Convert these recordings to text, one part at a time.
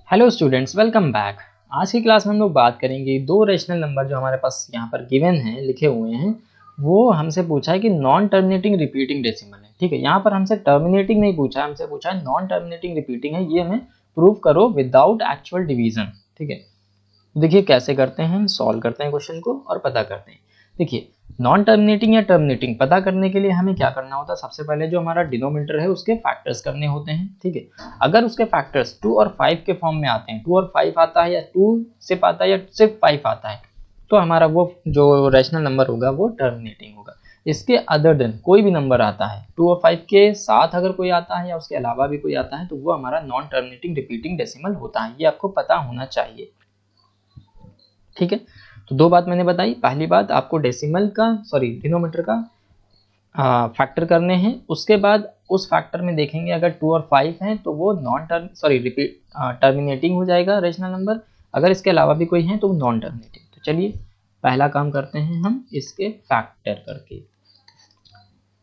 Hello students, welcome back. आज की class में हम लोग बात करेंगे दो रेशनल नंबर जो हमारे पास यहाँ पर गिवन हैं, लिखे हुए हैं। वो हमसे पूछा है कि नॉन टर्मिनेटिंग रिपीटिंग डेसिमल है। ठीक है, यहाँ पर हमसे टर्मिनेटिंग नहीं पूछा, हमसे पूछा है नॉन टर्मिनेटिंग रिपीटिंग है, ये हमें प्रूव करो विदाउट एक्चुअल डिवीजन। ठीक है, देखिए कैसे करते हैं, सॉल्व करते हैं क्वेश्चन को और पता करते हैं। देखिए, नॉन टर्मिनेटिंग या टर्मिनेटिंग पता करने के लिए हमें क्या करना होता है, सबसे पहले जो हमारा डिनोमिनेटर है उसके फैक्टर्स करने होते हैं। ठीक है, अगर उसके फैक्टर्स 2 और 5 के फॉर्म में आते हैं, 2 और 5 आता है या 2 सिर्फ आता है या सिर्फ 5 आता है, तो हमारा वो जो रैशनल नंबर होगा वो टर्मिनेटिंग होगा। इसके अदर देन कोई भी नंबर आता है, 2 और 5 के साथ अगर कोई आता है या उसके अलावा भी कोई आता है, तो वो हमारा नॉन टर्मिनेटिंग रिपीटिंग डेसिमल होता है। ये आपको पता होना चाहिए। ठीक है, तो दो बात मैंने बताई। पहली बात, आपको डेसिमल का डिनोमीटर का फैक्टर करने हैं। उसके बाद उस फैक्टर में देखेंगे अगर 2 और 5 हैं तो वो टर्मिनेटिंग हो जाएगा रेशनल नंबर। अगर इसके अलावा भी कोई है तो वो नॉन टर्मिनेटिंग। तो चलिए पहला काम करते हैं हम इसके फैक्टर करके।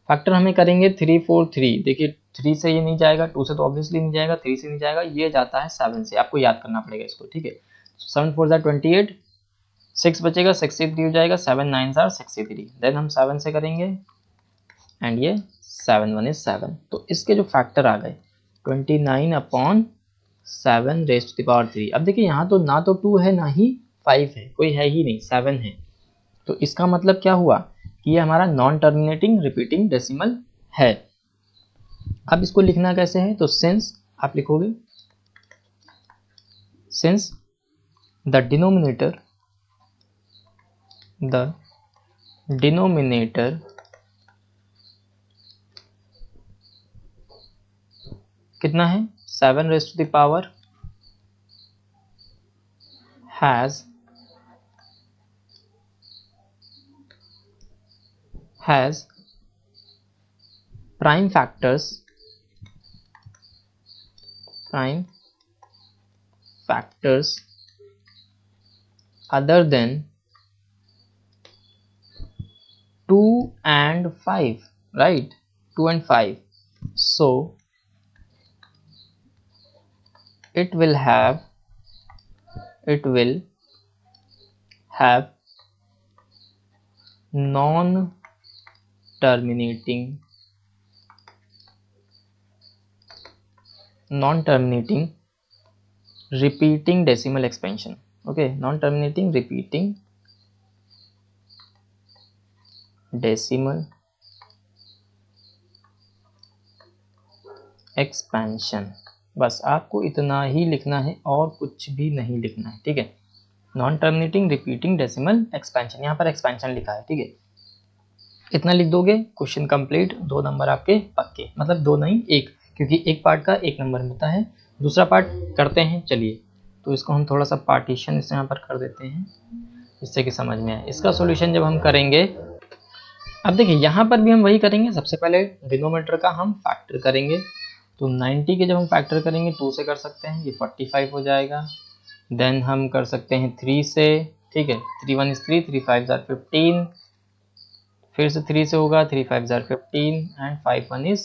फैक्टर हमें करेंगे 3 4 3। देखिए 3 से ये नहीं जाएगा, 2 से तो ऑब्वियसली नहीं जाएगा, 3 से नहीं जाएगा, ये जाता है 7 से। आपको याद करना पड़ेगा इसको। ठीक है, 7 4 28, 6 बचेगा, 63 हो जाएगा, 7 9 63। देन हम 7 से करेंगे एंड ये 7 1 is 7। तो इसके जो फैक्टर आ गए 29/7 रेज़ टू द पावर 3। अब देखिए यहाँ तो ना तो 2 है ना ही 5 है, कोई है ही नहीं, 7 है। तो इसका मतलब क्या हुआ कि ये हमारा नॉन टर्मिनेटिंग रिपीटिंग डेसिमल है। अब इसको लिखना कैसे है, तो सिंस आप लिखोगे सिंस द डिनोमिनेटर कितना है, 7 raise to the power has prime factors other than 2 and 5, right? 2 and 5. So it will have non-terminating repeating decimal expansion. Okay, non-terminating repeating decimal expansion। बस आपको इतना ही लिखना है और कुछ भी नहीं लिखना है। ठीक है, non terminating repeating decimal expansion, यहाँ पर एक्सपेंशन लिखा है। ठीक है, इतना लिख दोगे, क्वेश्चन कंप्लीट। 2 नंबर आपके पक्के, मतलब 2 नहीं 1, क्योंकि एक पार्ट का 1 नंबर मिलता है। दूसरा पार्ट करते हैं, चलिए। तो इसको हम थोड़ा सा पार्टीशन इस यहाँ पर कर देते हैं जिससे कि समझ में आए। इसका सॉल्यूशन जब हम करेंगे, अब देखिए यहाँ पर भी हम वही करेंगे। सबसे पहले डिनोमीटर का हम फैक्टर करेंगे। तो 90 के जब हम फैक्टर करेंगे 2 से कर सकते हैं, ये 45 हो जाएगा। देन हम कर सकते हैं 3 से। ठीक है, 3 1 is 3, 3 5 are 15, फिर से 3 से होगा, 3 5 are 15 एंड 5 1 is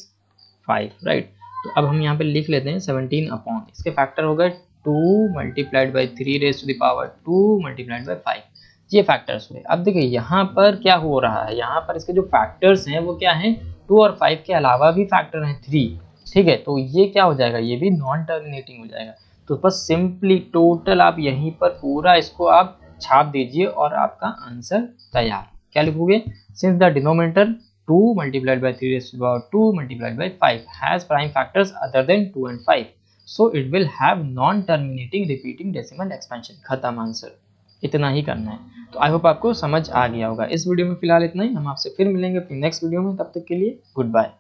5, राइट। तो अब हम यहाँ पे लिख लेते हैं 17 अपॉन, इसके फैक्टर हो गए 2 multiplied by 3 raise to the power 2 multiplied by 5, ये फैक्टर्स हुए। अब देखिए यहाँ पर क्या हो रहा है, यहाँ पर इसके जो फैक्टर्स हैं वो क्या हैं, 2 और 5 के अलावा भी फैक्टर हैं 3। ठीक है, तो ये क्या हो जाएगा, ये भी नॉन टर्मिनेटिंग हो जाएगा। तो बस सिंपली टोटल आप यहीं पर पूरा इसको आप छाप दीजिए और आपका आंसर तैयार। क्या लिखोगे, since the denominator 2 multiplied by 3 raised to the power 2 multiplied by 5 has prime factors other than 2 and 5, so it will have non-terminating repeating decimal expansion। खत्म आंसर, इतना ही करना है। तो आई होप आपको समझ आ गया होगा। इस वीडियो में फिलहाल इतना ही, हम आपसे फिर मिलेंगे अपनी नेक्स्ट वीडियो में। तब तक के लिए गुड बाय।